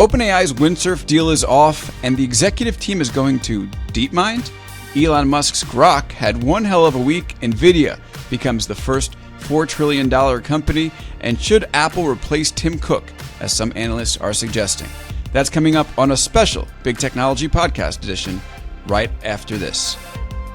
OpenAI's Windsurf deal is off, and the executive team is going to DeepMind. Elon Musk's Grok had one hell of a week. Nvidia becomes the first $4 trillion company, and should Apple replace Tim Cook, as some analysts are suggesting? That's coming up on a special Big Technology Podcast edition right after this.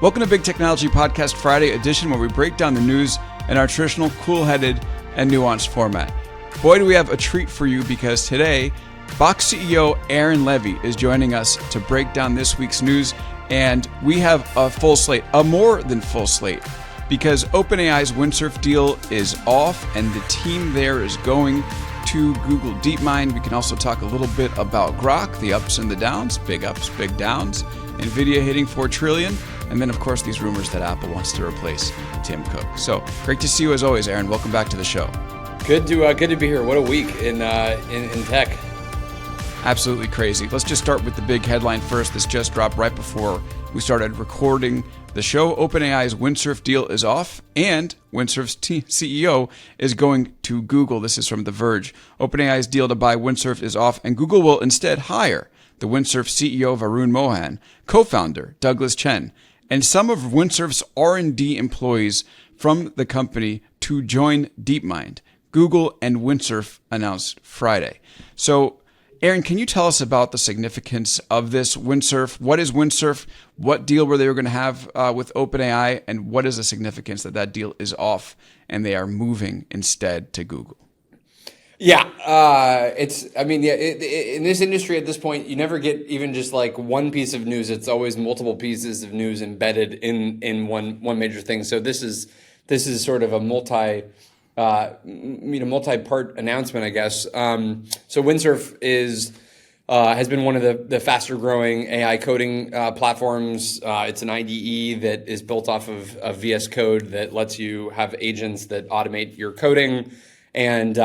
Welcome to Big Technology Podcast Friday edition, where we break down the news in our traditional cool-headed and nuanced format. Boy, do we have a treat for you, because today, Box CEO Aaron Levie is joining us to break down this week's news, and we have a full slate, a more than full slate, because OpenAI's Windsurf deal is off and the team there is going to Google DeepMind. We can also talk a little bit about Grok, the ups and the downs, big ups, big downs, Nvidia hitting $4 trillion, and then of course these rumors that Apple wants to replace Tim Cook. So great to see you as always, Aaron. Welcome back to the show. Good to be here. What a week in tech. Absolutely crazy. Let's just start with the big headline first. This just dropped right before we started recording the show. OpenAI's Windsurf deal is off, and Windsurf's CEO is going to Google. This is from The Verge. OpenAI's deal to buy Windsurf is off, and Google will instead hire the Windsurf CEO Varun Mohan, co-founder Douglas Chen, and some of Windsurf's R&D employees from the company to join DeepMind. Google and Windsurf announced Friday. So, Aaron, can you tell us about the significance of this Windsurf? What is Windsurf? What deal were they going to have with OpenAI? And what is the significance that deal is off and they are moving instead to Google? Yeah, in this industry at this point, you never get even just like one piece of news. It's always multiple pieces of news embedded in one major thing. So this is sort of a multi-part announcement, I guess. So Windsurf has been one of the faster growing AI coding platforms. It's an IDE that is built off of VS Code that lets you have agents that automate your coding, and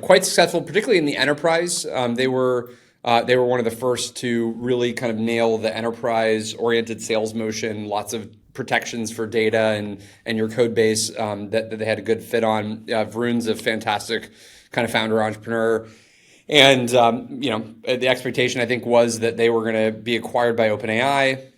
quite successful, particularly in the enterprise. They were one of the first to really kind of nail the enterprise-oriented sales motion. Lots of protections for data and your code base that they had a good fit on. Varun's a fantastic kind of founder entrepreneur, and the expectation I think was that they were going to be acquired by OpenAI,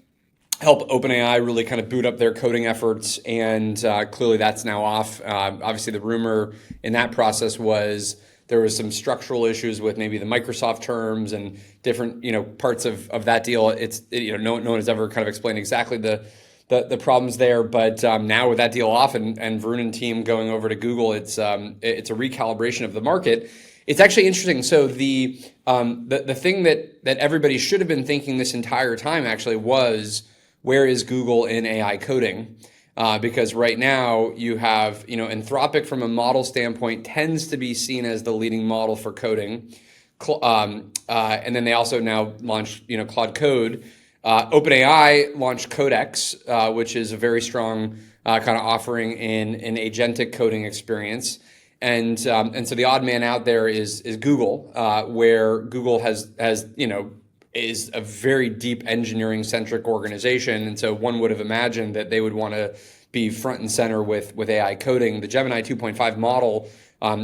help OpenAI really kind of boot up their coding efforts, and clearly that's now off. Obviously, the rumor in that process was there was some structural issues with maybe the Microsoft terms and different parts of that deal. It's no one has ever kind of explained exactly the problems there, but now with that deal off and Varun and team going over to Google, it's a recalibration of the market. It's actually interesting. So the thing that everybody should have been thinking this entire time actually was, where is Google in AI coding? Because right now you have Anthropic from a model standpoint tends to be seen as the leading model for coding, and then they also now launched Claude Code. OpenAI launched Codex, which is a very strong kind of offering in an agentic coding experience, and so the odd man out there is Google, where Google has is a very deep engineering centric organization, and so one would have imagined that they would want to be front and center with AI coding. The Gemini 2.5 model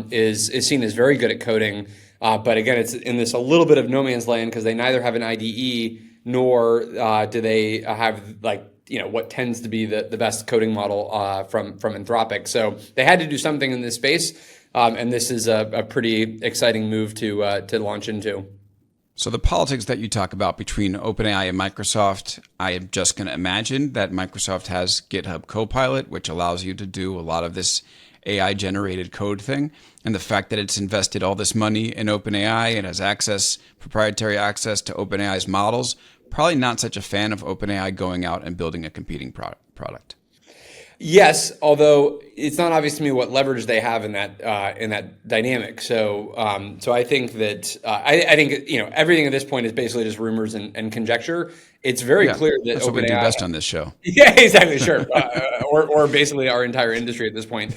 is seen as very good at coding, but again, it's in this a little bit of no man's land because they neither have an IDE nor do they have what tends to be the best coding model from Anthropic. So they had to do something in this space, and this is a pretty exciting move to launch into. So the politics that you talk about between OpenAI and Microsoft, I am just going to imagine that Microsoft has GitHub Copilot, which allows you to do a lot of this AI-generated code thing, and the fact that it's invested all this money in OpenAI and has proprietary access to OpenAI's models, probably not such a fan of OpenAI going out and building a competing product. Yes, although it's not obvious to me what leverage they have in that dynamic. So I think that I think everything at this point is basically just rumors and conjecture. It's very clear that that's OpenAI, what we do best on this show. Yeah, exactly, sure, or basically our entire industry at this point.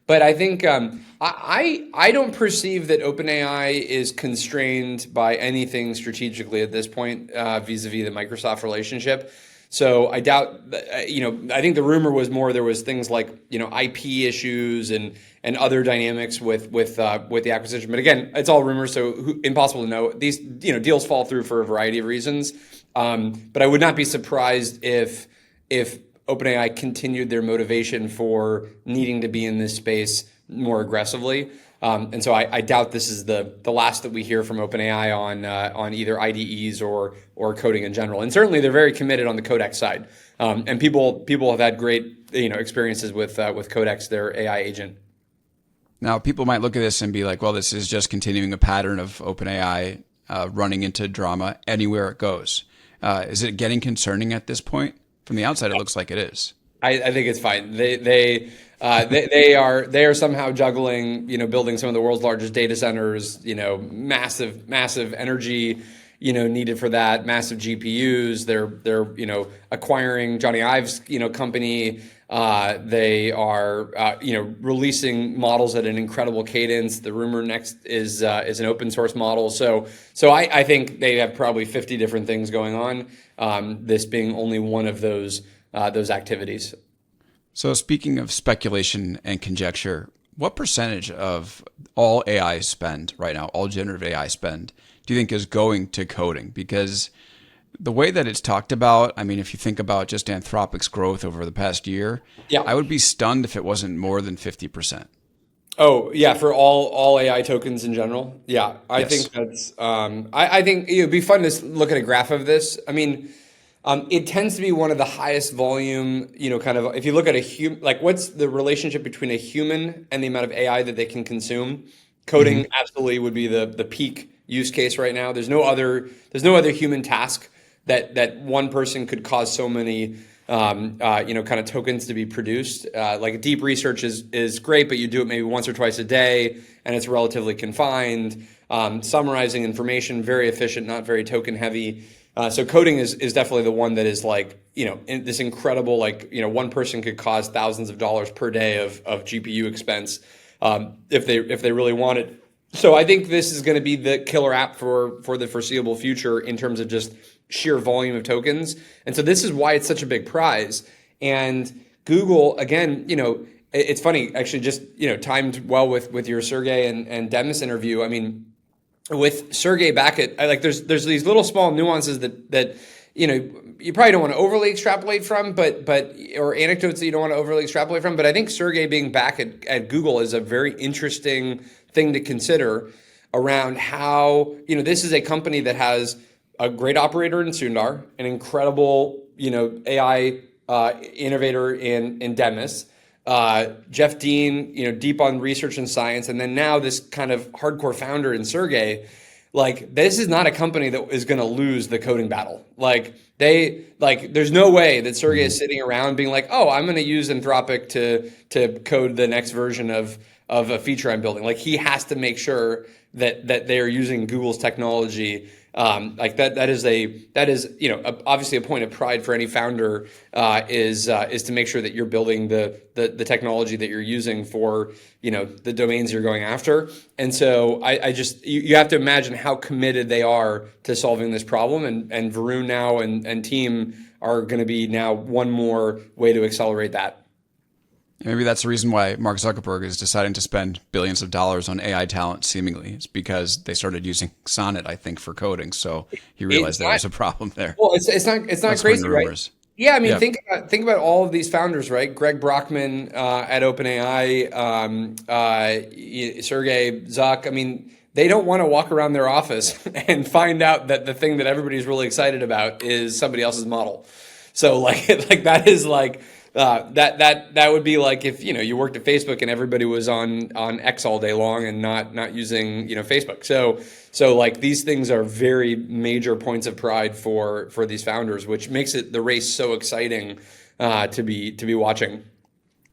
But I think I don't perceive that OpenAI is constrained by anything strategically at this point vis-a-vis the Microsoft relationship. So I doubt, I think the rumor was more there was things like, IP issues and other dynamics with the acquisition. But again, it's all rumors, so impossible to know. These, deals fall through for a variety of reasons. But I would not be surprised if OpenAI continued their motivation for needing to be in this space more aggressively. And so I doubt this is the last that we hear from OpenAI on either IDEs or coding in general. And certainly they're very committed on the Codex side. And people have had great experiences with Codex, their AI agent. Now, people might look at this and be like, well, this is just continuing a pattern of OpenAI running into drama anywhere it goes. Is it getting concerning at this point? From the outside, it looks like it is. I think it's fine. They are somehow juggling, building some of the world's largest data centers, massive energy, needed for that, massive GPUs. They're acquiring Johnny Ive's, company. They are, releasing models at an incredible cadence. The rumor next is an open source model. So I think they have probably 50 different things going on. This being only one of those activities. So speaking of speculation and conjecture, what percentage of all AI spend right now, all generative AI spend, do you think is going to coding? Because the way that it's talked about, I mean, if you think about just Anthropic's growth over the past year, I would be stunned if it wasn't more than 50%. Oh, yeah, for all AI tokens in general? Yeah, I Yes. think that's, I think it would be fun to look at a graph of this. I mean, it tends to be one of the highest volume, kind of, if you look at a human, like what's the relationship between a human and the amount of AI that they can consume? Coding absolutely would be the peak use case right now. There's no other human task that one person could cause so many, kind of tokens to be produced. Like deep research is great, but you do it maybe once or twice a day, and it's relatively confined. Summarizing information, very efficient, not very token heavy. So coding is definitely the one that is like, this incredible, like, one person could cause thousands of dollars per day of GPU expense if they really want it. So I think this is going to be the killer app for the foreseeable future in terms of just sheer volume of tokens. And so this is why it's such a big prize. And Google, again, it's funny, actually, just, timed well with your Sergey and Demis interview. I mean, with Sergey back there's these little small nuances that you probably don't want to overly extrapolate from, but or anecdotes that you don't want to overly extrapolate from. But I think Sergey being back at Google is a very interesting thing to consider around how, this is a company that has a great operator in Sundar, an incredible, AI innovator in Demis, Jeff Dean, deep on research and science, and then now this kind of hardcore founder in Sergey. Like, this is not a company that is going to lose the coding battle. There's no way that Sergey is sitting around being like, oh, I'm going to use Anthropic to code the next version of a feature I'm building. Like, he has to make sure that they are using Google's technology. That is obviously a point of pride for any founder, is to make sure that you're building the technology that you're using for, the domains you're going after. And so you have to imagine how committed they are to solving this problem. And Varun now and team are going to be now one more way to accelerate that. Maybe that's the reason why Mark Zuckerberg is deciding to spend billions of dollars on AI talent, seemingly. It's because they started using Sonnet, I think, for coding. So he realized there was a problem there. Well, it's not That's crazy, right? rumors. Yeah, I mean, think about all of these founders, right? Greg Brockman at OpenAI, Sergey Zuck. I mean, they don't want to walk around their office and find out that the thing that everybody's really excited about is somebody else's model. So that is like. That would be like if you worked at Facebook and everybody was on X all day long and not using Facebook. So like these things are very major points of pride for these founders, which makes the race so exciting to be watching.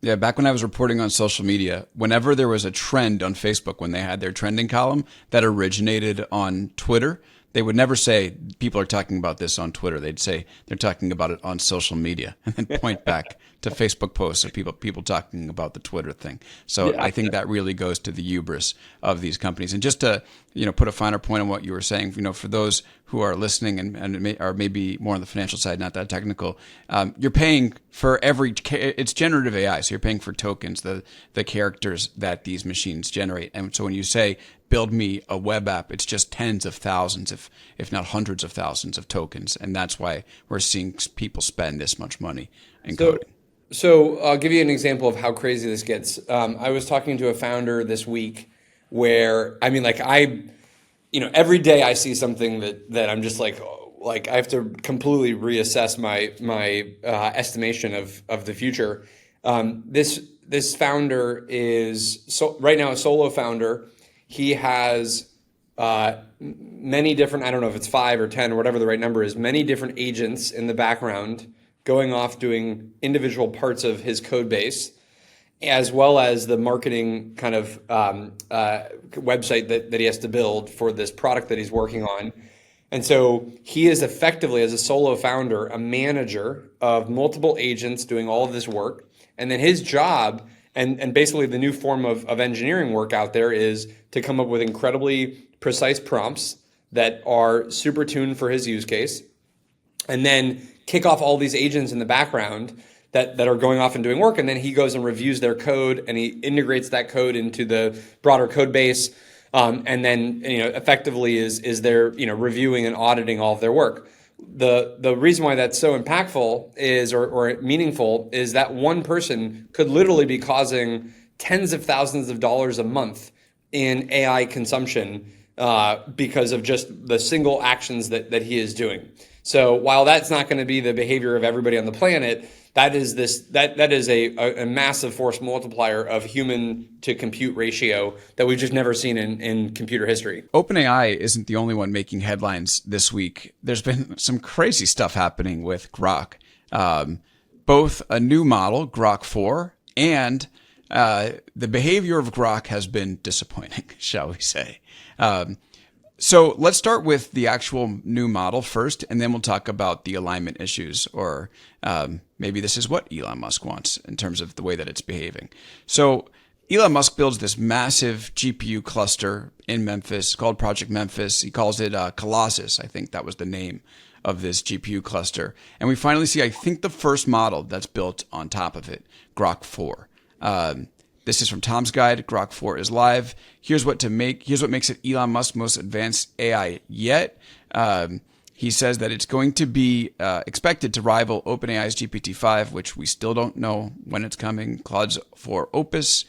Yeah, back when I was reporting on social media, whenever there was a trend on Facebook, when they had their trending column that originated on Twitter, They would never say people are talking about this on Twitter. They'd say they're talking about it on social media, and then point back to Facebook posts of people talking about the Twitter thing. So Yeah. I think that really goes to the hubris of these companies. And just to put a finer point on what you were saying, for those who are listening and are maybe more on the financial side, not that technical, you're paying for it's generative AI, so you're paying for tokens, the characters that these machines generate. And so when you say build me a web app, it's just tens of thousands, if not hundreds of thousands of tokens, and that's why we're seeing people spend this much money in coding. So I'll give you an example of how crazy this gets. I was talking to a founder this week where, every day I see something that I'm just like I have to completely reassess my estimation of the future. This founder is right now a solo founder. He has many different, I don't know if it's 5 or 10 or whatever the right number is, many different agents in the background going off doing individual parts of his code base, as well as the marketing kind of website that he has to build for this product that he's working on. And so he is effectively, as a solo founder, a manager of multiple agents doing all of this work. And then his job, and basically the new form of engineering work out there, is to come up with incredibly precise prompts that are super tuned for his use case, and then kick off all these agents in the background that are going off and doing work. And then he goes and reviews their code, and he integrates that code into the broader code base. And then, effectively is there, reviewing and auditing all of their work. The reason why that's so impactful is, or meaningful, is that one person could literally be causing tens of thousands of dollars a month in AI consumption because of just the single actions that he is doing. So while that's not going to be the behavior of everybody on the planet, that is a massive force multiplier of human to compute ratio that we've just never seen in computer history. OpenAI isn't the only one making headlines this week. There's been some crazy stuff happening with Grok. Both a new model, Grok 4, and the behavior of Grok has been disappointing, shall we say. So let's start with the actual new model first, and then we'll talk about the alignment issues, or maybe this is what Elon Musk wants in terms of the way that it's behaving. So Elon Musk builds this massive GPU cluster in Memphis called Project Memphis. He calls it Colossus. I think that was the name of this GPU cluster. And we finally see, I think, the first model that's built on top of it, Grok 4. This is from Tom's Guide. Grok 4 is live. Here's what makes it Elon Musk's most advanced AI yet. He says that it's going to be expected to rival OpenAI's GPT-5, which we still don't know when it's coming. Claude's 4 Opus,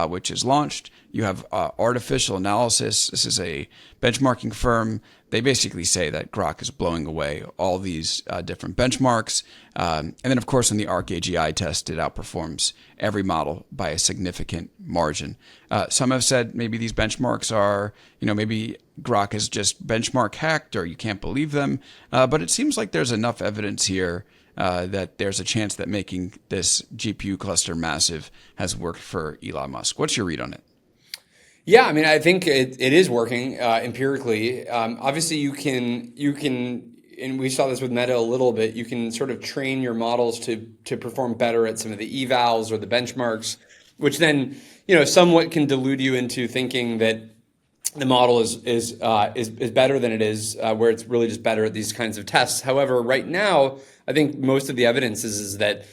which is launched. You have Artificial Analysis. This is a benchmarking firm. They basically say that Grok is blowing away all these different benchmarks. And then, of course, in the ARC AGI test, it outperforms every model by a significant margin. Some have said maybe these benchmarks are, maybe Grok is just benchmark hacked, or you can't believe them. But it seems like there's enough evidence here that there's a chance that making this GPU cluster massive has worked for Elon Musk. What's your read on it? Yeah, I think it is working empirically. Obviously, you can, and we saw this with Meta a little bit. You can sort of train your models to perform better at some of the evals or the benchmarks, which then somewhat can delude you into thinking that the model is better than it is, where it's really just better at these kinds of tests. However, right now, I think most of the evidence is that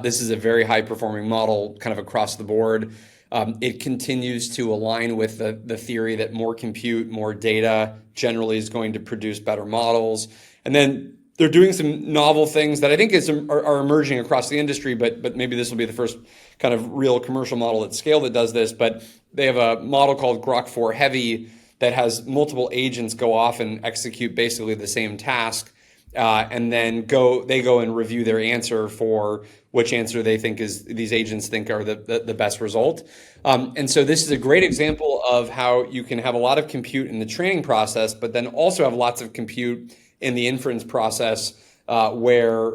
this is a very high performing model, kind of across the board. It continues to align with the theory that more compute, more data generally is going to produce better models. And then they're doing some novel things that I think are emerging across the industry, but maybe this will be the first kind of real commercial model at scale that does this. But they have a model called Grok 4 Heavy that has multiple agents go off and execute basically the same task. And then they go and review their answer for which answer they think these agents think are the best result. And so this is a great example of how you can have a lot of compute in the training process, but then also have lots of compute in the inference process, where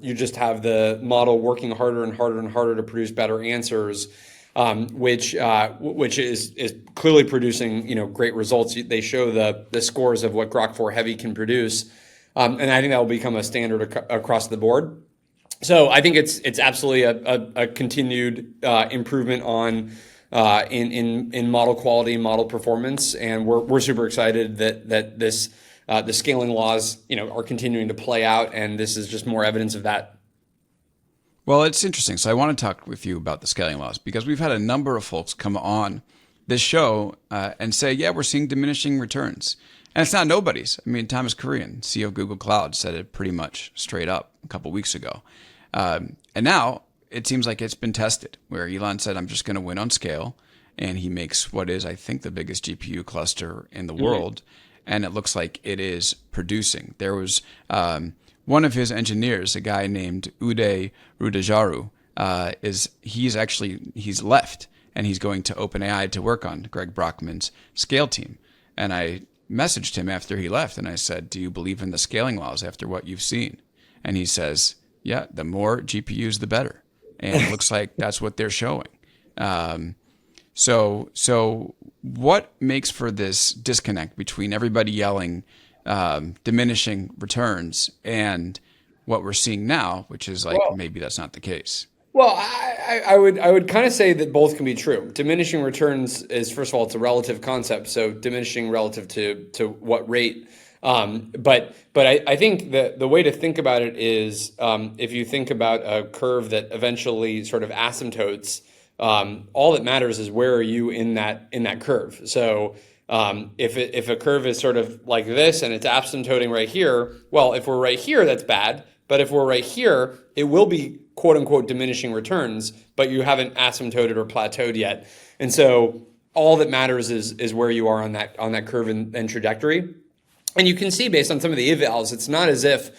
you just have the model working harder and harder and harder to produce better answers. which is clearly producing great results. They show the scores of what Grok 4 Heavy can produce, and I think that will become a standard across the board. So I think it's absolutely a continued improvement on in model quality and model performance, and we're super excited that this the scaling laws are continuing to play out, and this is just more evidence of that. Well, it's interesting. So I want to talk with you about the scaling laws because we've had a number of folks come on this show and say, yeah, we're seeing diminishing returns. And it's not nobody's. I mean, Thomas Kurian, CEO of Google Cloud, said it pretty much straight up a couple of weeks ago. And now it seems like it's been tested where Elon said, I'm just going to win on scale. And he makes what is, I think, the biggest GPU cluster in the world. And it looks like it is producing. There was one of his engineers, a guy named Uday Rudajaru, he's left and he's going to OpenAI to work on Greg Brockman's scale team. And I messaged him after he left and I said, do you believe in the scaling laws after what you've seen? And he says, yeah, the more GPUs, the better. And it looks like that's what they're showing. So what makes for this disconnect between everybody yelling diminishing returns and what we're seeing now, which is like, maybe that's not the case? Well, I would kind of say that both can be true. Diminishing returns is, first of all, it's a relative concept. So diminishing relative to what rate. But I think the way to think about it is if you think about a curve that eventually sort of asymptotes, all that matters is where are you in that curve. So if a curve is sort of like this and it's asymptoting right here, well, if we're right here, that's bad. But if we're right here, it will be quote unquote diminishing returns, but you haven't asymptoted or plateaued yet. And so all that matters is where you are on that curve and trajectory. And you can see based on some of the evals, it's not as if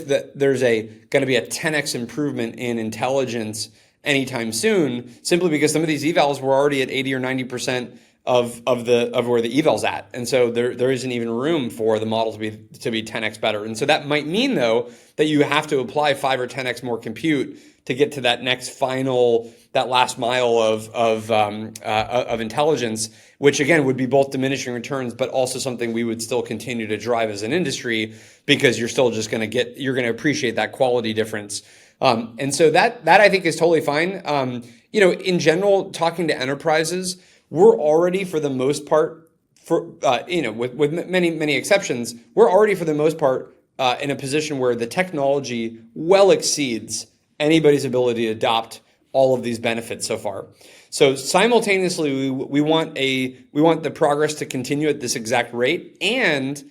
that there's going to be a 10x improvement in intelligence anytime soon, simply because some of these evals were already at 80 or 90% of where the eval's at, and so there isn't even room for the model to be 10x better. And so that might mean though that you have to apply 5 or 10x more compute to get to that that last mile of intelligence, which again would be both diminishing returns, but also something we would still continue to drive as an industry because you're still just going to appreciate that quality difference. And so that I think is totally fine. In general, talking to enterprises, we're already for the most part, with many exceptions, we're already for the most part in a position where the technology well exceeds anybody's ability to adopt all of these benefits so far. So simultaneously, we want the progress to continue at this exact rate, and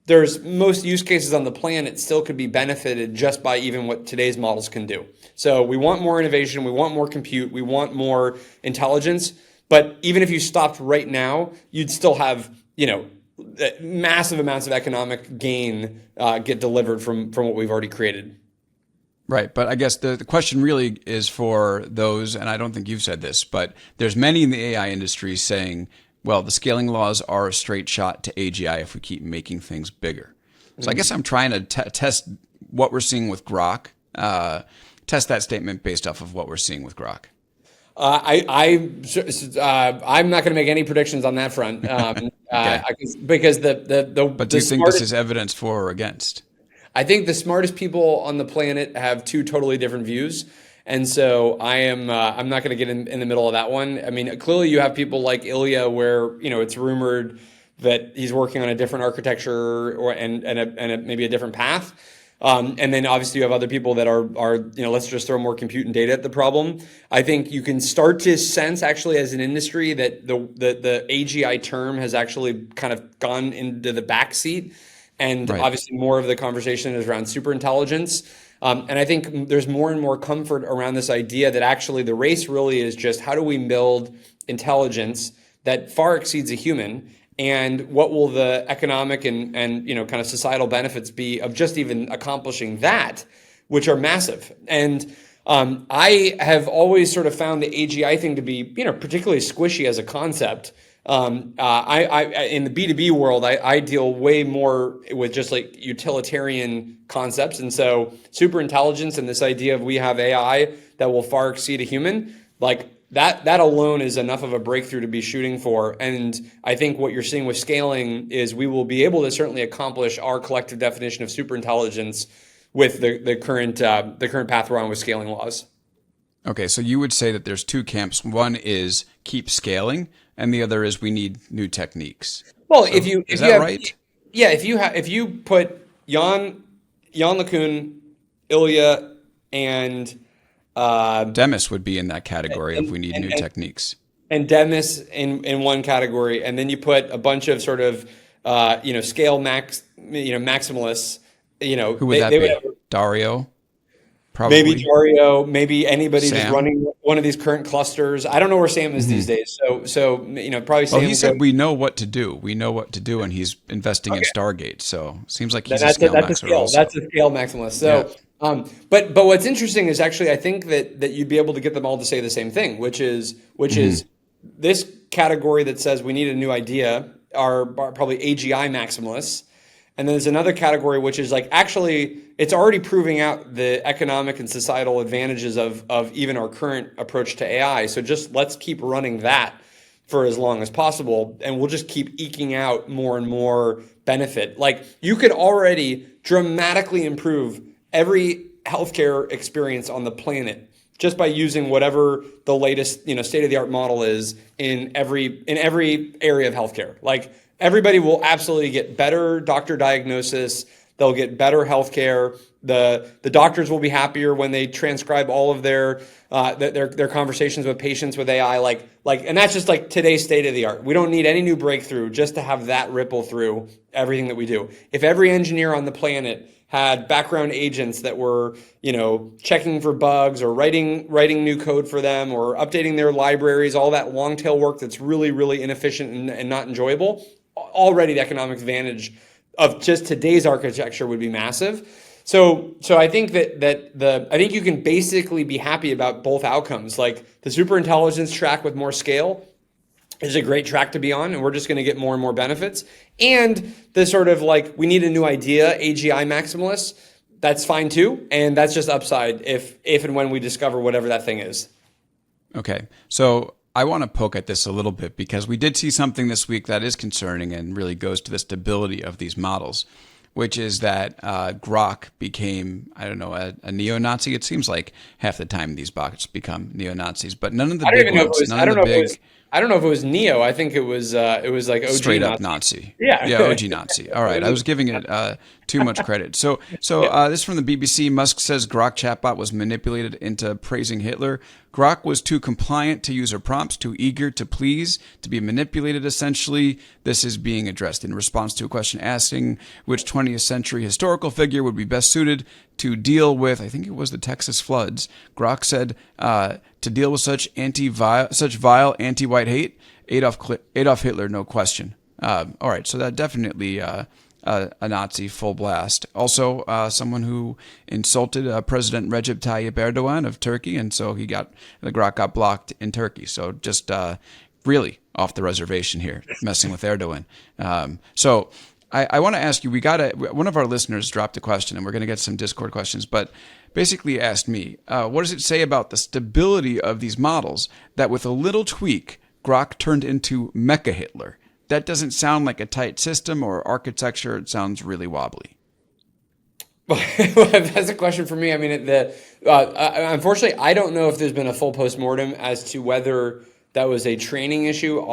there's most use cases on the planet still could be benefited just by even what today's models can do. So we want more innovation, we want more compute, we want more intelligence. But even if you stopped right now, you'd still have, massive amounts of economic gain get delivered from what we've already created. Right. But I guess the question really is for those, and I don't think you've said this, but there's many in the AI industry saying, well, the scaling laws are a straight shot to AGI if we keep making things bigger. So I guess I'm trying to test what we're seeing with Grok, test that statement based off of what we're seeing with Grok. I'm not going to make any predictions on that front, because But do you think this is evidence for or against? I think the smartest people on the planet have two totally different views, and so I'm not going to get in the middle of that one. I mean, clearly you have people like Ilya, where it's rumored that he's working on a different architecture and maybe a different path. And then obviously you have other people that are let's just throw more compute and data at the problem. I think you can start to sense actually as an industry that the AGI term has actually kind of gone into the backseat, and right. Obviously more of the conversation is around superintelligence. And I think there's more and more comfort around this idea that actually the race really is just how do we build intelligence that far exceeds a human. And what will the economic and kind of societal benefits be of just even accomplishing that, which are massive. And I have always sort of found the AGI thing to be particularly squishy as a concept. I in the B2B world, I deal way more with just like utilitarian concepts, and so super intelligence and this idea of we have AI that will far exceed a human, like that alone is enough of a breakthrough to be shooting for. And I think what you're seeing with scaling is we will be able to certainly accomplish our collective definition of superintelligence with the current path we're on with scaling laws. Okay, so you would say that there's two camps. One is keep scaling, and the other is we need new techniques. Well, So, if that you have, right? yeah, if you put Jan LeCun, Ilya, and Demis would be in that category if we need new techniques. and Demis in one category, and then you put a bunch of sort of scale maximalists. Who would that they be? would have Dario? Probably. maybe Dario, maybe anybody just Sam? running one of these current clusters. I don't know where Sam is these days, so probably Sam. Well, he said we know what to do. We know what to do, and he's investing in Stargate. So seems like he's a scale maxer also. That's a scale maximalist. So, but what's interesting is actually I think that you'd be able to get them all to say the same thing, which is this category that says we need a new idea are probably AGI maximalists. And then there's another category, which is like, actually, it's already proving out the economic and societal advantages of even our current approach to AI. So just let's keep running that for as long as possible. And we'll just keep eking out more and more benefit. Like you could already dramatically improve every healthcare experience on the planet just by using whatever the latest, state-of-the-art model is in every area of healthcare. Like everybody will absolutely get better doctor diagnosis. They'll get better healthcare. The doctors will be happier when they transcribe all of their conversations with patients with AI. And that's just like today's state of the art. We don't need any new breakthrough just to have that ripple through everything that we do. If every engineer on the planet had background agents that were, checking for bugs or writing new code for them or updating their libraries, all that long tail work that's really, really inefficient and not enjoyable, already the economic advantage of just today's architecture would be massive. So I think I think you can basically be happy about both outcomes. Like the superintelligence track with more scale is a great track to be on, and we're just going to get more and more benefits. And the sort of like we need a new idea, AGI maximalists, that's fine too, and that's just upside if and when we discover whatever that thing is. Okay, so I want to poke at this a little bit because we did see something this week that is concerning and really goes to the stability of these models, which is that Grok became, a neo-Nazi. It seems like half the time these bots become neo-Nazis, but none of the big ones, none of the big... I don't know if it was Neo. I think it was like OG straight up Nazi. Yeah, OG Nazi. All right, I was giving it too much credit. So this is from the BBC. Musk says Grok chatbot was manipulated into praising Hitler. Grok was too compliant to user prompts, too eager to please, to be manipulated, essentially. This is being addressed in response to a question asking which 20th century historical figure would be best suited to deal with, I think it was the Texas floods. Grok said to deal with such vile anti-white hate, Adolf Hitler, no question. All right, so that definitely a Nazi full blast. Also, someone who insulted President Recep Tayyip Erdogan of Turkey, and so the Grok got blocked in Turkey. So just really off the reservation here, messing with Erdogan. So I want to ask you, one of our listeners dropped a question, and we're going to get some Discord questions, but basically asked me, what does it say about the stability of these models that with a little tweak, Grok turned into Mecha Hitler? That doesn't sound like a tight system or architecture. It sounds really wobbly. Well, if that's a question for me, I mean, unfortunately, I don't know if there's been a full postmortem as to whether that was a training issue,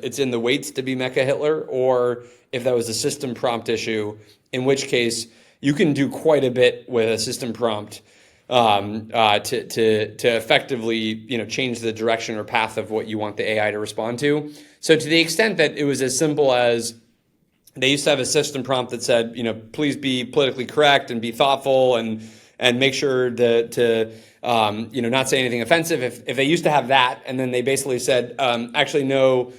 it's in the weights to be Mecha Hitler, or if that was a system prompt issue, in which case you can do quite a bit with a system prompt to effectively change the direction or path of what you want the AI to respond to. So to the extent that it was as simple as they used to have a system prompt that said, please be politically correct and be thoughtful and make sure to not say anything offensive. If they used to have that, and then they basically said, actually no,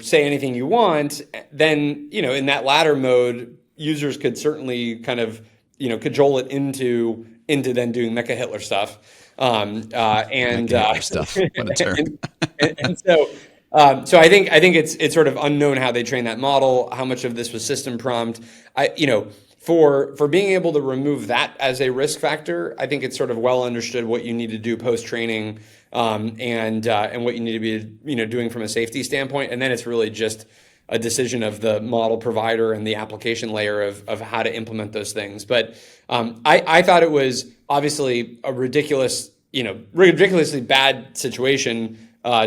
say anything you want, then in that latter mode, users could certainly kind of cajole it into then doing Mecha Hitler stuff. Stuff. What a term. and so I think it's sort of unknown how they trained that model, how much of this was system prompt. For being able to remove that as a risk factor, I think it's sort of well understood what you need to do post training and what you need to be doing from a safety standpoint. And then it's really just a decision of the model provider and the application layer of how to implement those things. But I thought it was obviously a ridiculously bad situation,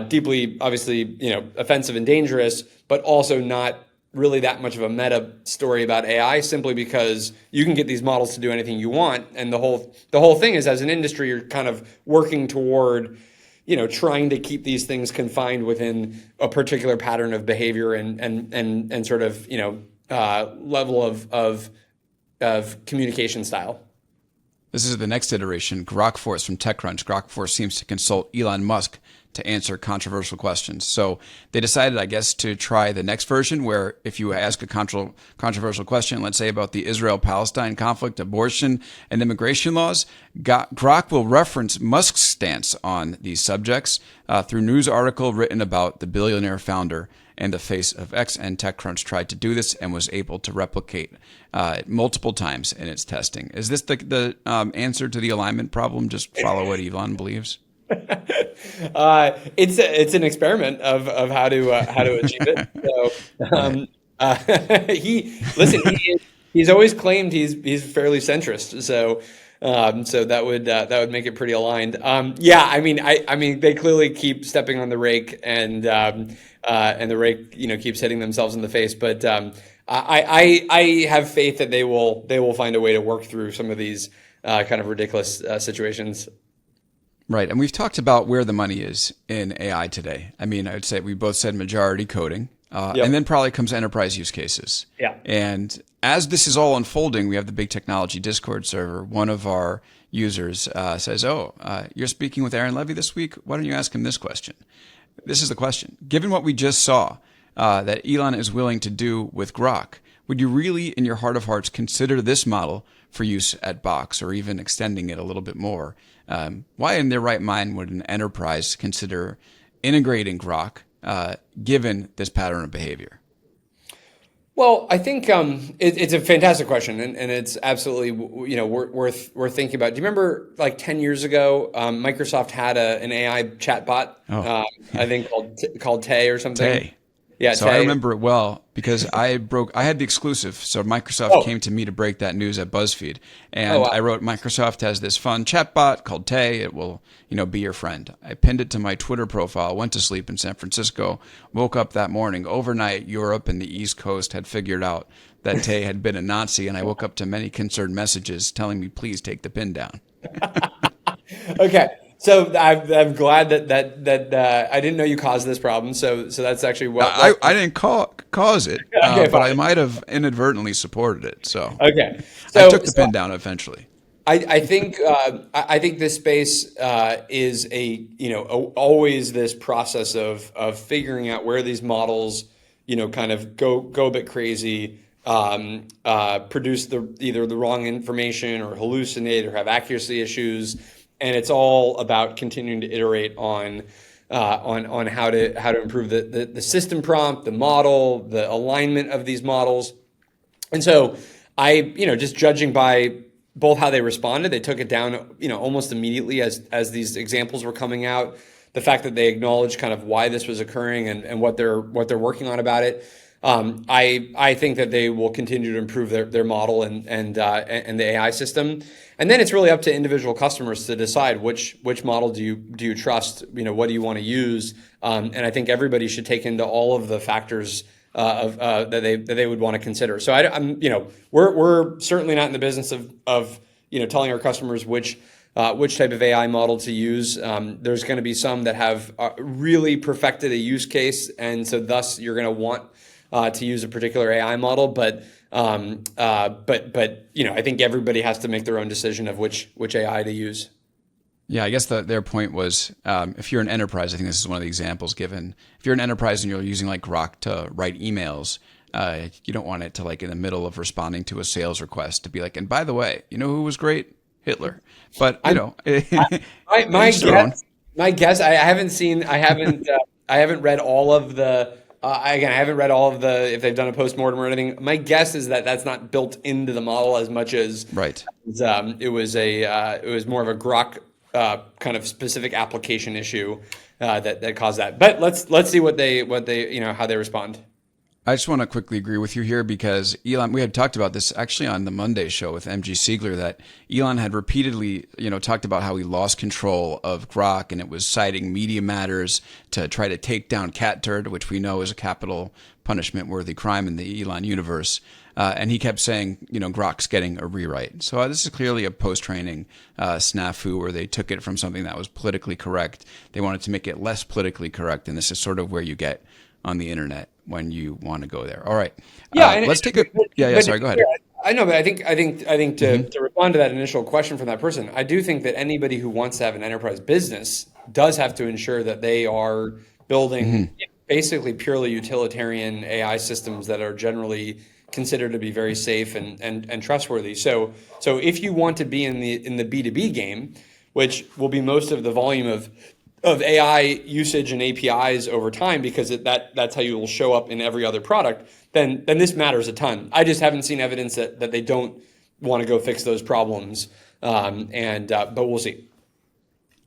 deeply, obviously, offensive and dangerous, but also not really that much of a meta story about AI, simply because you can get these models to do anything you want. And the whole thing is, as an industry, you're kind of working toward trying to keep these things confined within a particular pattern of behavior and sort of level of communication style. This is the next iteration, Grokforce from TechCrunch. Grokforce seems to consult Elon Musk to answer controversial questions. So they decided, I guess, to try the next version, where if you ask a controversial question, let's say about the Israel-Palestine conflict, abortion, and immigration laws, Grok will reference Musk's stance on these subjects through news article written about the billionaire founder and the face of X. And TechCrunch tried to do this and was able to replicate multiple times in its testing. Is this the answer to the alignment problem? Just follow what Elon believes? It's an experiment of how to achieve it. So he's always claimed he's fairly centrist. So that would make it pretty aligned. I mean they clearly keep stepping on the rake, and the rake keeps hitting themselves in the face. But I have faith that they will find a way to work through some of these kind of ridiculous situations. Right. And we've talked about where the money is in AI today. I mean, I would say we both said majority coding, and then probably comes enterprise use cases. Yeah. And as this is all unfolding, we have the Big Technology Discord server. One of our users says, you're speaking with Aaron Levie this week. Why don't you ask him this question? This is the question. Given what we just saw that Elon is willing to do with Grok, would you really, in your heart of hearts, consider this model for use at Box, or even extending it a little bit more? Why in their right mind would an enterprise consider integrating Grok given this pattern of behavior? Well, I think it's a fantastic question, and it's absolutely worth thinking about. Do you remember, like 10 years ago, Microsoft had an AI chatbot, I think called Tay or something? Tay. Yeah, so Tay. I remember it well because I had the exclusive. So Microsoft came to me to break that news at BuzzFeed, and I wrote, Microsoft has this fun chatbot called Tay. It will, be your friend. I pinned it to my Twitter profile. Went to sleep in San Francisco. Woke up that morning. Overnight, Europe and the East Coast had figured out that Tay had been a Nazi, and I woke up to many concerned messages telling me, please take the pin down. Okay. So I'm glad that I didn't know you caused this problem. So that's actually what I didn't cause it, okay, but I might have inadvertently supported it. So okay, I took the pin down eventually. I think this space is always this process of figuring out where these models kind of go a bit crazy, produce either the wrong information or hallucinate or have accuracy issues. And it's all about continuing to iterate on how to improve the system prompt, the model, the alignment of these models. And so just judging by both how they responded, they took it down, almost immediately as these examples were coming out. The fact that they acknowledged kind of why this was occurring and what they're working on about it. I think that they will continue to improve their model and the AI system, and then it's really up to individual customers to decide which model do you trust, what do you want to use, and I think everybody should take into all of the factors that they would want to consider. So we're certainly not in the business of telling our customers which type of AI model to use. There's going to be some that have really perfected a use case, and so thus you're going to want to use a particular AI model, but I think everybody has to make their own decision of which AI to use. Yeah, I guess their point was, if you're an enterprise, I think this is one of the examples given. If you're an enterprise and you're using like Grok to write emails, you don't want it to, like, in the middle of responding to a sales request, to be like, and by the way, who was great? Hitler. But my guess, I haven't read all of the. I haven't read all of the, if they've done a postmortem or anything. My guess is that that's not built into the model as much as right. It was more of a Grok kind of specific application issue that caused that. But let's see what they how they respond. I just want to quickly agree with you here because Elon, we had talked about this actually on the Monday show with MG Siegler, that Elon had repeatedly, talked about how he lost control of Grok, and it was citing media matters to try to take down cat turd, which we know is a capital punishment worthy crime in the Elon universe. And he kept saying, Grok's getting a rewrite. So this is clearly a post-training snafu where they took it from something that was politically correct. They wanted to make it less politically correct. And this is sort of where you get on the internet when you want to go there. All right. Let's take a. Sorry, go ahead. I know, but I think to respond to that initial question from that person, I do think that anybody who wants to have an enterprise business does have to ensure that they are building basically purely utilitarian AI systems that are generally considered to be very safe and trustworthy. So if you want to be in the B2B game, which will be most of the volume of AI usage and APIs over time, because that's how you will show up in every other product, then this matters a ton. I just haven't seen evidence that they don't want to go fix those problems, but we'll see.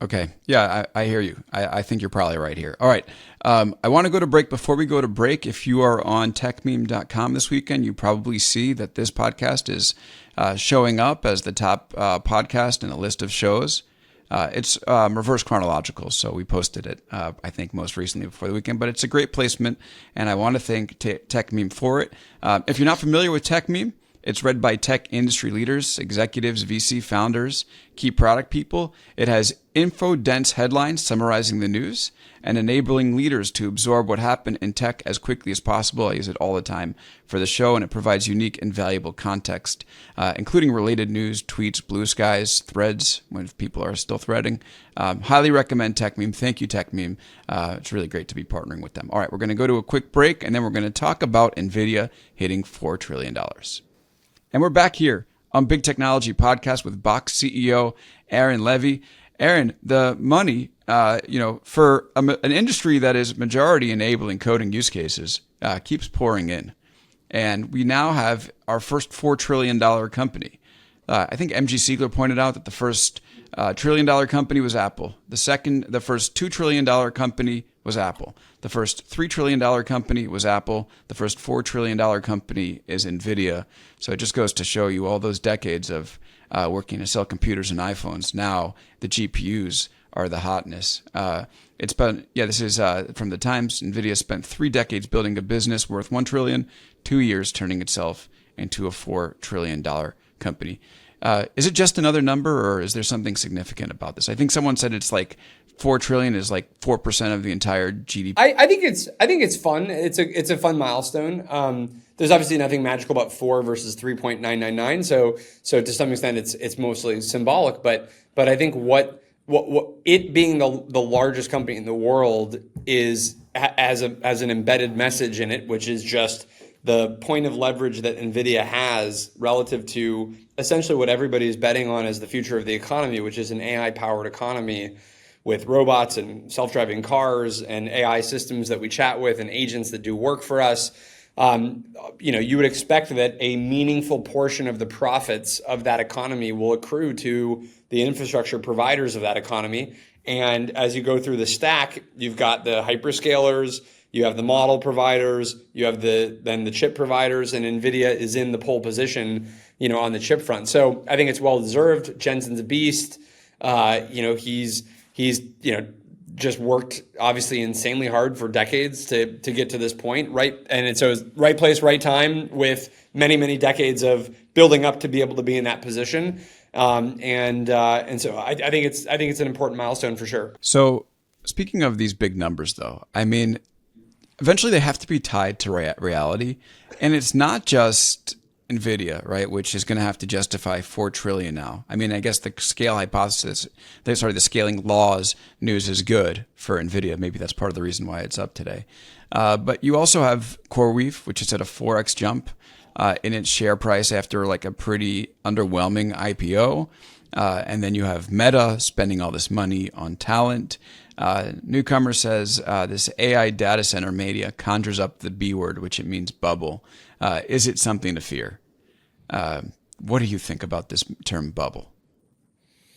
Okay. Yeah, I hear you. I think you're probably right here. All right. I want to go to break. Before we go to break, if you are on techmeme.com this weekend, you probably see that this podcast is showing up as the top podcast in a list of shows. It's reverse chronological, so we posted it, I think, most recently before the weekend. But it's a great placement, and I want to thank TechMeme for it. If you're not familiar with TechMeme, it's read by tech industry leaders, executives, VC founders, key product people. It has info-dense headlines summarizing the news and enabling leaders to absorb what happened in tech as quickly as possible. I use it all the time for the show, and it provides unique and valuable context, including related news, tweets, blue skies, threads, when people are still threading. Highly recommend TechMeme. Thank you, TechMeme. It's really great to be partnering with them. All right, we're going to go to a quick break, and then we're going to talk about Nvidia hitting $4 trillion. And we're back here on Big Technology Podcast with Box CEO Aaron Levie. Aaron, the money, for an industry that is majority enabling coding use cases, keeps pouring in. And we now have our first $4 trillion company. I think MG Siegler pointed out that the first $1 trillion company was Apple. The first $2 trillion company was Apple. The first $3 trillion company was Apple. The first $4 trillion company is Nvidia. So it just goes to show you all those decades of working to sell computers and iPhones. Now the GPUs are the hotness. This is from the Times. Nvidia spent 3 decades building a business worth $1 trillion, 2 years turning itself into a $4 trillion company. Is it just another number, or is there something significant about this? I think someone said it's like 4 trillion is like 4% of the entire GDP. I think it's fun. It's a fun milestone. There's obviously nothing magical about 4 versus 3.999. So to some extent it's mostly symbolic. But I think what it being the largest company in the world is as an embedded message in it, which is just the point of leverage that Nvidia has relative to essentially what everybody is betting on as the future of the economy, which is an AI-powered economy with robots and self-driving cars and AI systems that we chat with and agents that do work for us. You would expect that a meaningful portion of the profits of that economy will accrue to the infrastructure providers of that economy. And as you go through the stack, you've got the hyperscalers, you have the model providers, you have the chip providers, and Nvidia is in the pole position, on the chip front. So I think it's well deserved. Jensen's a beast. He's just worked obviously insanely hard for decades to get to this point, right? And so it's right place, right time, with many decades of building up to be able to be in that position. And so I think it's an important milestone for sure. So speaking of these big numbers, though, I mean, eventually they have to be tied to reality, and it's not just Nvidia, right, which is going to have to justify $4 trillion now. I mean, I guess the the scaling laws news is good for Nvidia. Maybe that's part of the reason why it's up today. But you also have CoreWeave, which is at a 4x jump in its share price after like a pretty underwhelming IPO. And then you have Meta spending all this money on talent. Newcomer says this AI data center mania conjures up the B word, which it means bubble. Is it something to fear? What do you think about this term bubble?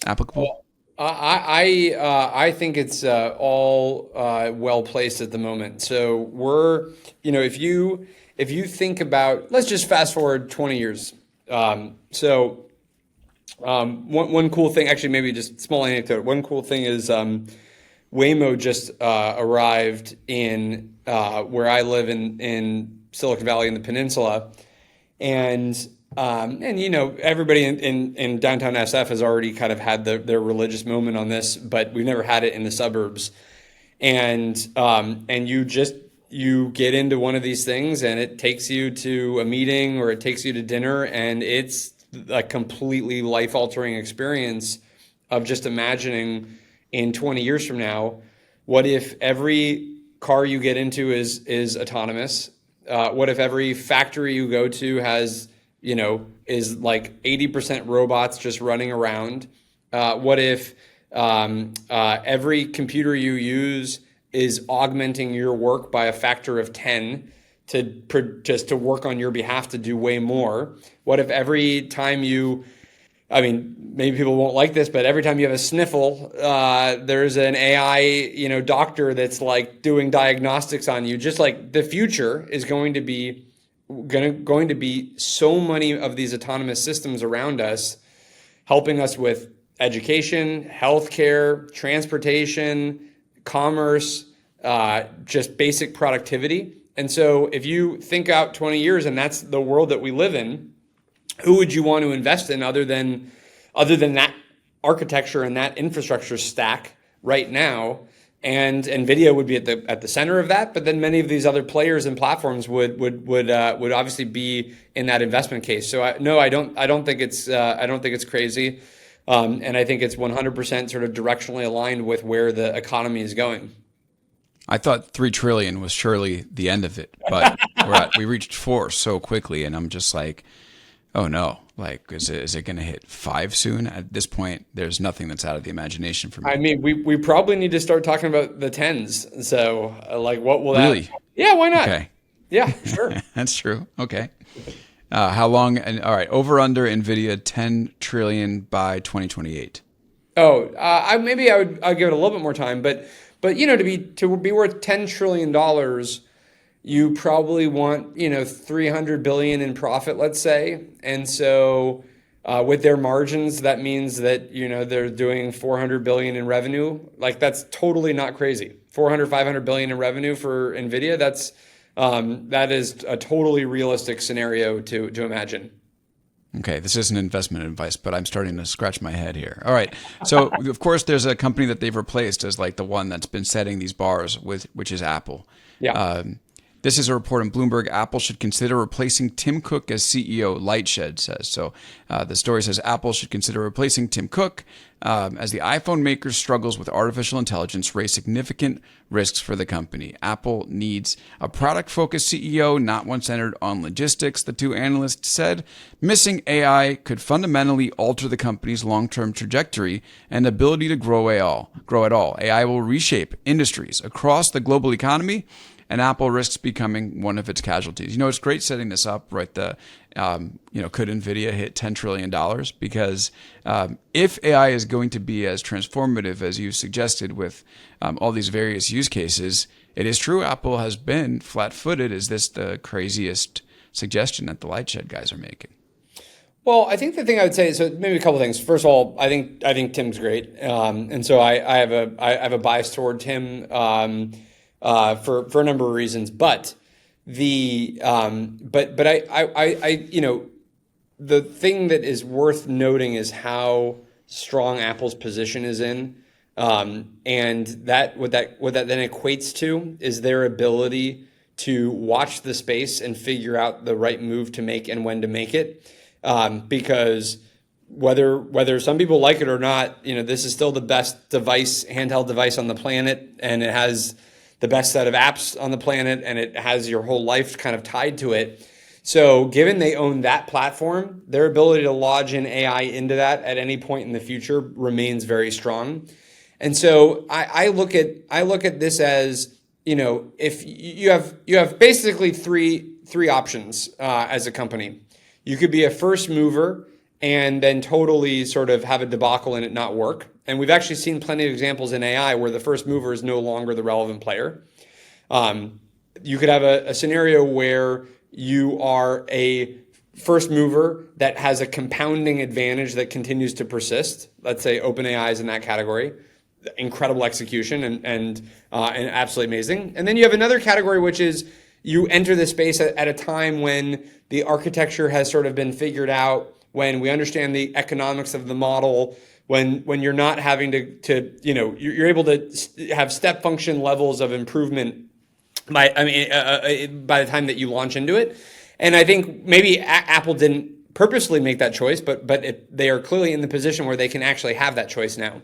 Applicable? I think it's all well placed at the moment. So if you think about, let's just fast forward 20 years. One cool thing, actually, maybe just small anecdote. One cool thing is Waymo just arrived in where I live in Silicon Valley in the peninsula, and everybody in downtown SF has already kind of had their religious moment on this, but we've never had it in the suburbs. And you get into one of these things, and it takes you to a meeting or it takes you to dinner, and it's a completely life-altering experience of just imagining in 20 years from now, what if every car you get into is autonomous? What if every factory you go to has, is like 80% robots just running around? What if every computer you use is augmenting your work by a factor of 10 just to work on your behalf to do way more? What if every time maybe people won't like this, but every time you have a sniffle, there's an AI, doctor that's like doing diagnostics on you? Just like the future is going to be so many of these autonomous systems around us, helping us with education, healthcare, transportation, commerce, just basic productivity. And so if you think out 20 years and that's the world that we live in, who would you want to invest in other than that architecture and that infrastructure stack right now? And Nvidia would be at the center of that, but then many of these other players and platforms would obviously be in that investment case. So I don't think it's crazy, and I think it's 100% sort of directionally aligned with where the economy is going. I thought 3 trillion was surely the end of it, but we reached 4 so quickly, and I'm just like, oh no, like, is it going to hit 5 soon? At this point, there's nothing that's out of the imagination for me. I mean, we probably need to start talking about the tens. So, like, what will really? that? Yeah, why not? Okay. Yeah, sure. That's true. Okay. How long? And all right, over under Nvidia 10 trillion by 2028. Oh, I'll give it a little bit more time, but to be worth $10 trillion, you probably want, 300 billion in profit, let's say. And so with their margins, that means that, they're doing 400 billion in revenue. Like, that's totally not crazy. 400, 500 billion in revenue for Nvidia. That is a totally realistic scenario to imagine. Okay, this isn't investment advice, but I'm starting to scratch my head here. All right. So, of course, there's a company that they've replaced as like the one that's been setting these bars which is Apple. Yeah. This is a report in Bloomberg. Apple should consider replacing Tim Cook as CEO, Lightshed says. So the story says Apple should consider replacing Tim Cook as the iPhone maker struggles with artificial intelligence, raise significant risks for the company. Apple needs a product-focused CEO, not one centered on logistics, the two analysts said. Missing AI could fundamentally alter the company's long-term trajectory and ability to grow at all. AI will reshape industries across the global economy, and Apple risks becoming one of its casualties. It's great setting this up, right? Could Nvidia hit $10 trillion? Because if AI is going to be as transformative as you suggested with all these various use cases, it is true Apple has been flat-footed. Is this the craziest suggestion that the Lightshed guys are making? Well, I think the thing I would say, so maybe a couple of things. First of all, I think Tim's great, and so I have a bias toward Tim. For a number of reasons, but the thing that is worth noting is how strong Apple's position is in, and what that then equates to is their ability to watch the space and figure out the right move to make and when to make it, because whether some people like it or not, this is still the best handheld device on the planet, and it has the best set of apps on the planet, and it has your whole life kind of tied to it. So given they own that platform, their ability to lodge in AI into that at any point in the future remains very strong. And so I look at this as, if you have basically three options as a company. You could be a first mover and then totally sort of have a debacle and it not work. And we've actually seen plenty of examples in AI where the first mover is no longer the relevant player. You could have a scenario where you are a first mover that has a compounding advantage that continues to persist. Let's say OpenAI is in that category. Incredible execution and absolutely amazing. And then you have another category, which is you enter the space at a time when the architecture has sort of been figured out, when we understand the economics of the model, when you're not having to you're able to have step function levels of improvement by the time that you launch into it. And I think maybe Apple didn't purposely make that choice, but they are clearly in the position where they can actually have that choice now.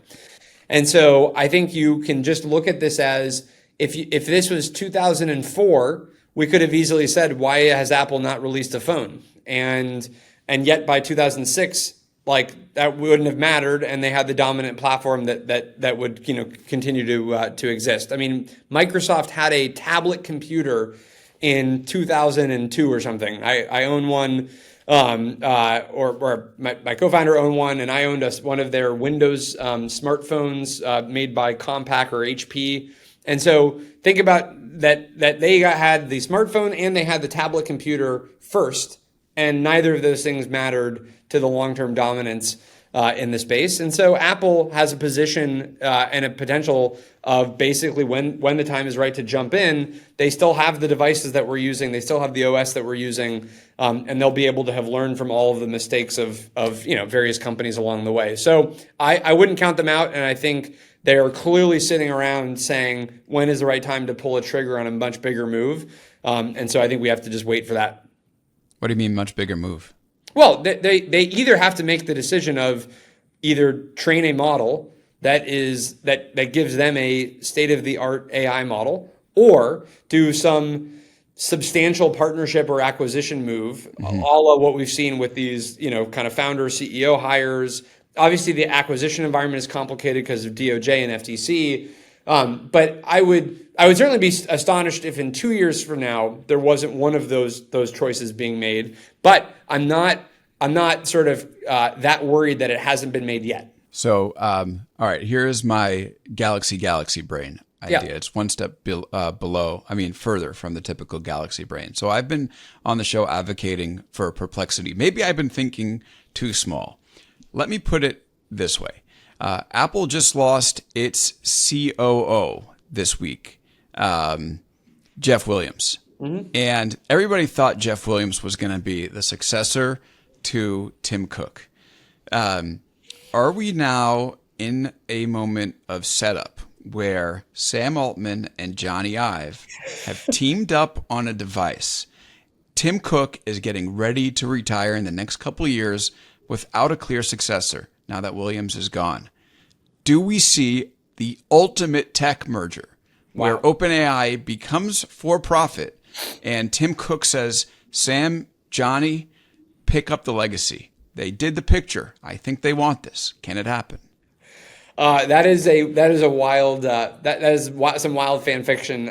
And so I think you can just look at this as if this was 2004, we could have easily said, why has Apple not released a phone? And yet by 2006, like that wouldn't have mattered, and they had the dominant platform that would continue to exist. I mean, Microsoft had a tablet computer in 2002 or something. I own one, or my co-founder owned one, and I owned one of their Windows smartphones made by Compaq or HP. And so think about that they had the smartphone and they had the tablet computer first, and neither of those things mattered to the long-term dominance in the space. And so Apple has a position and a potential of basically when the time is right to jump in, they still have the devices that we're using, they still have the OS that we're using, and they'll be able to have learned from all of the mistakes of various companies along the way. So I wouldn't count them out, and I think they are clearly sitting around saying, when is the right time to pull a trigger on a much bigger move? And so I think we have to just wait for that. What do you mean much bigger move? Well, they either have to make the decision of either train a model that gives them a state-of-the-art AI model, or do some substantial partnership or acquisition move, a la what we've seen with these kind of founder CEO hires. Obviously, the acquisition environment is complicated because of DOJ and FTC. But I would certainly be astonished if in 2 years from now there wasn't one of those choices being made. But I'm not sort of that worried that it hasn't been made yet. So, all right, here's my galaxy brain idea. Yeah. It's one step further from the typical galaxy brain. So I've been on the show advocating for Perplexity. Maybe I've been thinking too small. Let me put it this way. Apple just lost its COO this week, Jeff Williams. Mm-hmm. And everybody thought Jeff Williams was going to be the successor to Tim Cook. Are we now in a moment of setup where Sam Altman and Johnny Ive have teamed up on a device? Tim Cook is getting ready to retire in the next couple of years without a clear successor now that Williams is gone. Do we see the ultimate tech merger where OpenAI becomes for profit and Tim Cook says, Sam, Johnny, pick up the legacy? They did the picture. I think they want this. Can it happen? That is a wild that is some wild fan fiction.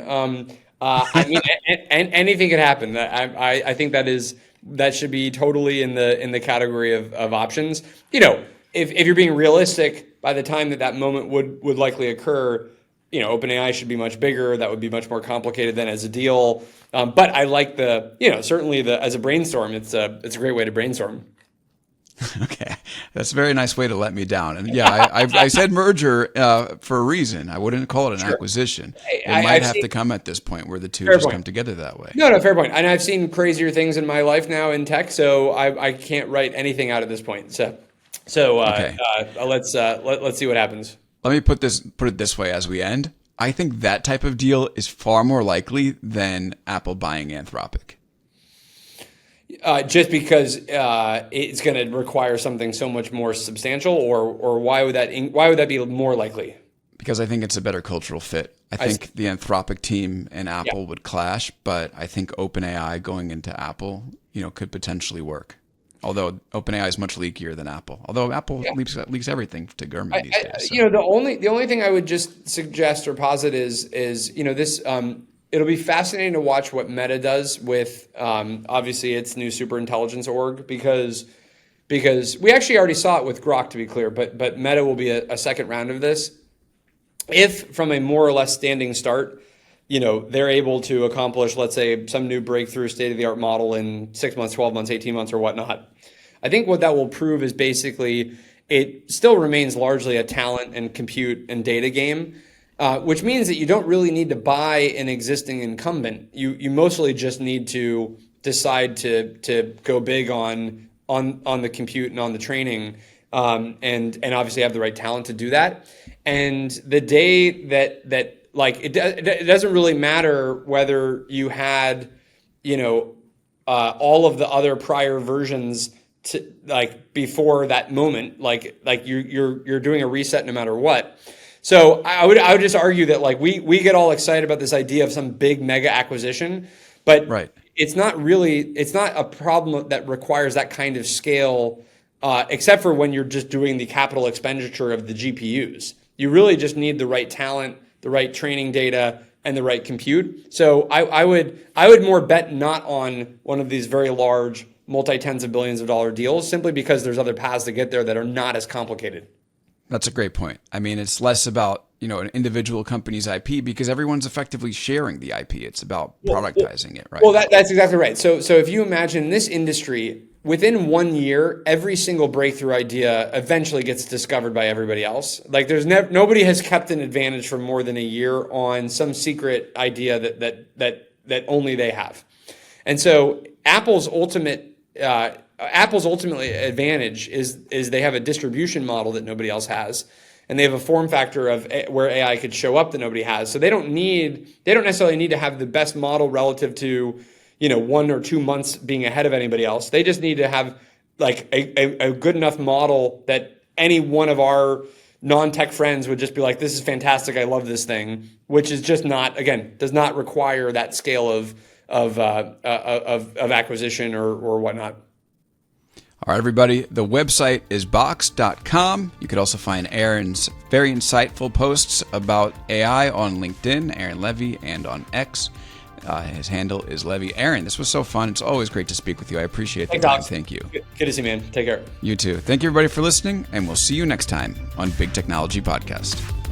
I mean, anything could happen. I think that should be totally in the category of options. If you're being realistic, by the time that moment would likely occur, OpenAI should be much bigger. That would be much more complicated than as a deal. But I like certainly as a brainstorm, it's a great way to brainstorm. Okay, that's a very nice way to let me down. And yeah, I said merger for a reason. I wouldn't call it an acquisition. It might have to come at this point where the two just come together that way. No, fair point. And I've seen crazier things in my life now in tech, so I can't write anything out at this point. So okay. Let's see what happens. Let me put it this way as we end. I think that type of deal is far more likely than Apple buying Anthropic. Just because it's going to require something so much more substantial, or why would that be more likely? Because I think it's a better cultural fit. I think the Anthropic team and Apple would clash, but I think OpenAI going into Apple, could potentially work. Although OpenAI is much leakier than Apple. Although Apple leaks everything to Gurman these days. So. The only thing I would just suggest or posit is this. It'll be fascinating to watch what Meta does with obviously its new superintelligence org, because because we actually already saw it with Grok, to be clear, but Meta will be a second round of this. If from a more or less standing start, they're able to accomplish, let's say, some new breakthrough state-of-the-art model in 6 months, 12 months, 18 months, or whatnot, I think what that will prove is basically it still remains largely a talent and compute and data game, which means that you don't really need to buy an existing incumbent. You mostly just need to decide to go big on the compute and on the training, and obviously have the right talent to do that. And the day that like it doesn't really matter whether you had all of the other prior versions to, like, before that moment, like you're doing a reset no matter what. So I would just argue that, like, we get all excited about this idea of some big mega acquisition, but right. It's not a problem that requires that kind of scale, except for when you're just doing the capital expenditure of the GPUs. You really just need the right talent, the right training data, and the right compute. So I would more bet not on one of these very large multi-tens of billions of dollar deals, simply because there's other paths to get there that are not as complicated. That's a great point. I mean, it's less about, an individual company's IP, because everyone's effectively sharing the IP. It's about productizing it, right? Well, that's exactly right. So if you imagine this industry, within 1 year, every single breakthrough idea eventually gets discovered by everybody else. Like, there's nobody has kept an advantage for more than a year on some secret idea that only they have. And so Apple's ultimately advantage is they have a distribution model that nobody else has, and they have a form factor of where AI could show up that nobody has. So they don't necessarily need to have the best model relative to 1 or 2 months being ahead of anybody else. They just need to have, like, a good enough model that any one of our non-tech friends would just be like, this is fantastic, I love this thing, which is just not, again, does not require that scale of acquisition or whatnot. All right, everybody, the website is box.com. You could also find Aaron's very insightful posts about AI on LinkedIn, Aaron Levie, and on X. His handle is Levie Aaron. This was so fun. It's always great to speak with you. I appreciate the time. Thank you. Good to see you, man. Take care. You too. Thank you, everybody, for listening, and we'll see you next time on Big Technology Podcast.